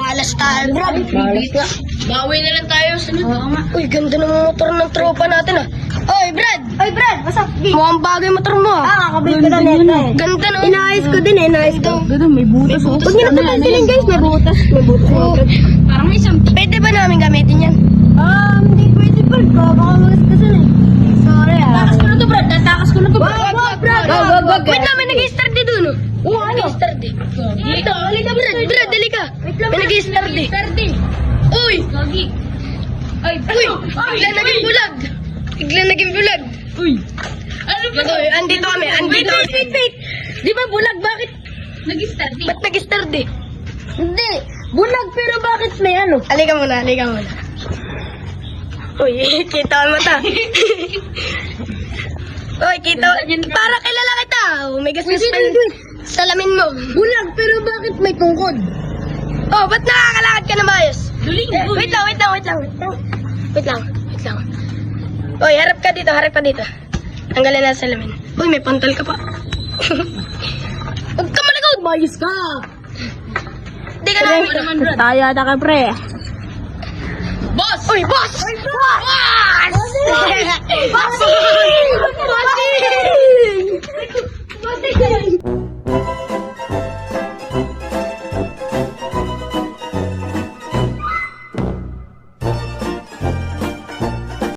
Malas tayo, Brad. Bawi na lang tayo. Sunod. Uy, ganda ng motor ng tropa natin ah. Oy, Brad! What's up? Mukhang bagay motor mo ah. Kakabit ko na nito eh. Ganda no? Inaayos ko din eh, inaayos ko. Ganda, may butas. Huwag niyo na papansinin guys, may butas. May butas. Oh, Parang may something. pwede ba namin gamitin yan? Hindi pwede pa. Baka magastasan eh. Sorry ah. Takas ko na to, Brad. Tatakas ko na to, Brad. Wag. Wait lang, may nag-start di dun oh. Oo, ano? Nag-start di. Dito, halika, Brad, dali ka. May nag-start di. Perde. Uy! Gagi. Ay, Uy! Biglang naging bulag. Biglang naging bulag. Uy. Ano ba to? Uy, andito kami, andito. Wait. Di ba bulag? Bakit? Nag-start eh. Ba't nag-start di? Hindi. Bulag pero bakit may ano? Halika muna. Uy, kita mo ta. Uy, kita. Para kilala kita. May gasgas pa salamin mo. Bulag pero bakit may tungkod? Oh, ba't nakakalakad ka na maayos? Duling. Wait lang. Uy, harap ka dito. Tanggalin na salamin. Uy, may pantol ka pa. Huwag ka malagaw. Mayos ka. Hindi ka namin. naman, Brad. Tayo ata ka pre. Boss! Uy, boss! Boss!